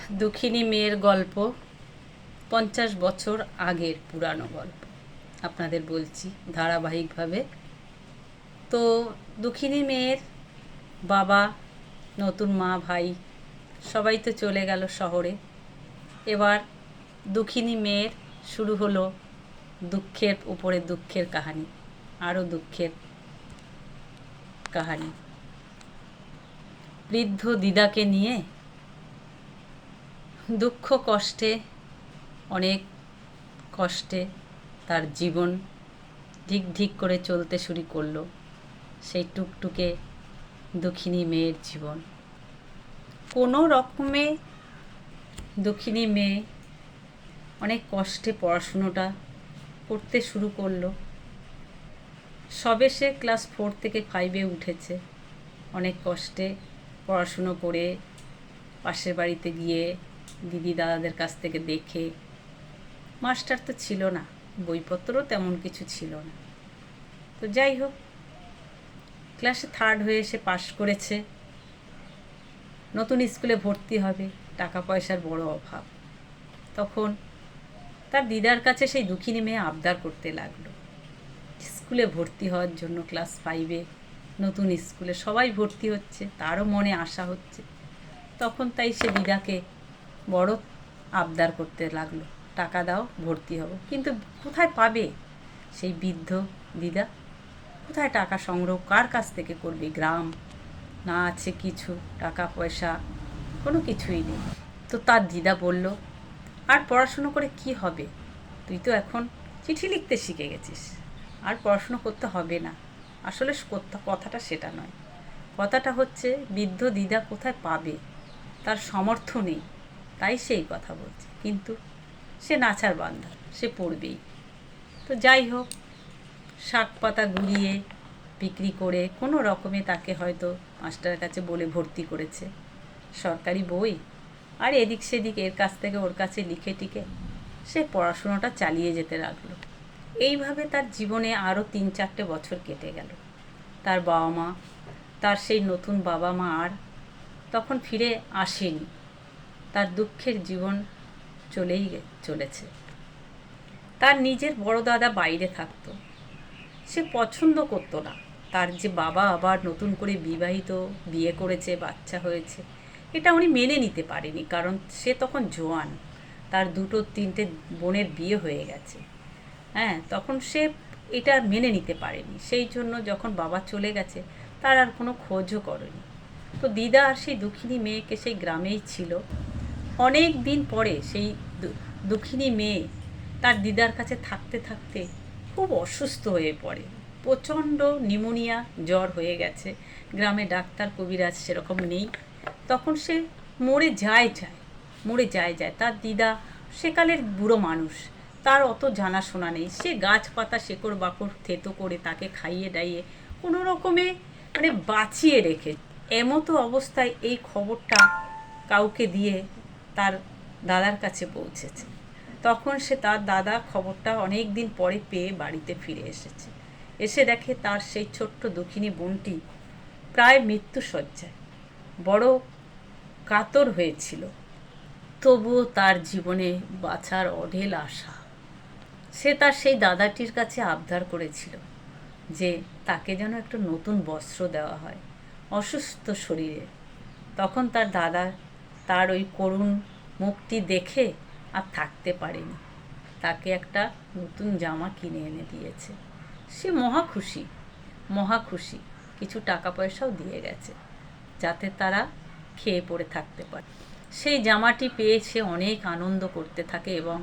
দুঃখিনী মেয়ের গল্প 50 বছর আগের পুরানো গল্প আপনাদের বলছি ধারাবাহিকভাবে। তো দুঃখিনী মেয়ের বাবা, নতুন মা, ভাই সবাই তো চলে গেল শহরে। এবার দুঃখিনী মেয়ের শুরু হলো দুঃখের উপরে দুঃখের কাহিনী, আরও দুঃখের কাহিনী। বৃদ্ধ দিদাকে নিয়ে দুঃখ কষ্টে, অনেক কষ্টে তার জীবন ঢিক ঢিক করে চলতে শুরু করলো। সেই টুকটুকে দুঃখিনী মেয়ের জীবন কোনো রকমে দুঃখিনী মেয়ে অনেক কষ্টে পড়াশুনোটা করতে শুরু করলো। সবে সে ক্লাস 4 থেকে 5-এ উঠেছে। অনেক কষ্টে পড়াশুনো করে পাশের বাড়িতে গিয়ে দিদি দাদাদের কাছ থেকে দেখে, মাস্টার তো ছিল না, বইপত্রও তেমন কিছু ছিল না। তো যাই হোক, ক্লাসে 3rd হয়ে সে পাশ করেছে। নতুন স্কুলে ভর্তি হবে, টাকা পয়সার বড় অভাব। তখন তার দিদার কাছে সেই দুঃখিনী মেয়ে আবদার করতে লাগলো স্কুলে ভর্তি হওয়ার জন্য। ক্লাস 5-এ নতুন স্কুলে সবাই ভর্তি হচ্ছে, তারও মনে আশা হচ্ছে। তখন তাই সে দিদাকে বড় আবদার করতে লাগলো, টাকা দাও, ভর্তি হব। কিন্তু কোথায় পাবে সেই বৃদ্ধ দিদা? কোথায় টাকা সংগ্রহ, কার কাছ থেকে করবে? গ্রাম না, আছে কিছু টাকা পয়সা, কোনো কিছুই নেই। তো তার দিদা বলল, আর পড়াশুনো করে কি হবে? তুই তো এখন চিঠি লিখতে শিখে গেছিস, আর পড়াশুনো করতে হবে না। আসলে কথাটা সেটা নয়। কথাটা হচ্ছে বৃদ্ধ দিদা কোথায় পাবে, তার সামর্থ্য নেই, তাই সেই কথা বলছে। কিন্তু সে নাচার বান্দা, সে পড়বেই। তো যাই হোক, শাক পাতা গুঁড়িয়ে বিক্রি করে কোনো রকমে তাকে হয়তো মাস্টারের কাছে বলে ভর্তি করেছে। সরকারি বই আর এদিক সেদিক এর কাছ থেকে ওর কাছে লিখে টিকে সে পড়াশুনোটা চালিয়ে যেতে লাগলো। এইভাবে তার জীবনে আরও 3-4টে বছর কেটে গেল। তার বাবা মা, তার সেই নতুন বাবা মা আর তখন ফিরে আসেনি। তার দুঃখের জীবন চলেই চলেছে। তার নিজের বড় দাদা বাইরে থাকতো, সে পছন্দ করতো না তার যে বাবা আবার নতুন করে বিয়ে করেছে, বাচ্চা হয়েছে, এটা উনি মেনে নিতে পারেনি। কারণ সে তখন জোয়ান, তার 2-3টে বোনের বিয়ে হয়ে গেছে। হ্যাঁ, তখন সে এটা মেনে নিতে পারেনি। সেই জন্য যখন বাবা চলে গেছে, তার আর কোনো খোঁজও করেনি। তো দিদা আর সেই দুঃখিনী মেয়েকে সেই গ্রামেই ছিল। অনেক দিন পরে সেই দুঃখিনী মেয়ে তার দিদার কাছে থাকতে থাকতে খুব অসুস্থ হয়ে পড়ে। প্রচণ্ড নিউমোনিয়া জ্বর হয়ে গেছে। গ্রামে ডাক্তার কবিরাজ সেরকম নেই। তখন সে মরে যায়। তার দিদা সেকালের বুড়ো মানুষ, তার অত জানাশোনা নেই। সে গাছপাতা শেকড় বাকড় থেতো করে তাকে খাইয়ে দাইয়ে কোনো রকমে বাঁচিয়ে রেখে। এমতো অবস্থায় এই খবরটা কাউকে দিয়ে তার দাদার কাছে পৌঁছেছে। তখন সে তার দাদা খবরটা অনেক দিন পরে পেয়ে বাড়িতে ফিরে এসেছে। এসে দেখে তার সেই ছোট্ট দুঃখিনী বোনটি প্রায় মৃত্যুশয্যায়, বড় কাতর হয়েছিল। তবুও তার জীবনে বাঁচার অঢেল আশা। সে তার সেই দাদাটির কাছে আবদার করেছিল যে তাকে যেন একটা নতুন বস্ত্র দেওয়া হয় অসুস্থ শরীরে। তখন তার দাদা তার ওই করুণ মুখটি দেখে আর থাকতে পারেনি, তাকে একটা নতুন জামা কিনে এনে দিয়েছে। সে মহা খুশি। কিছু টাকা পয়সাও দিয়ে গেছে যাতে তারা খেয়ে পড়ে থাকতে পারে। সেই জামাটি পেয়ে সে অনেক আনন্দ করতে থাকে এবং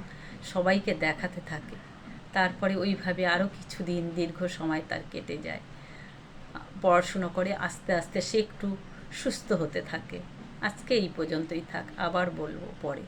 সবাইকে দেখাতে থাকে। তারপরে ওইভাবে আরও কিছুদিন, দীর্ঘ সময় তার কেটে যায়। পড়াশুনো করে আস্তে আস্তে সে একটু সুস্থ হতে থাকে। আজকে এই পর্যন্তই থাক, আবার বলবো পরে।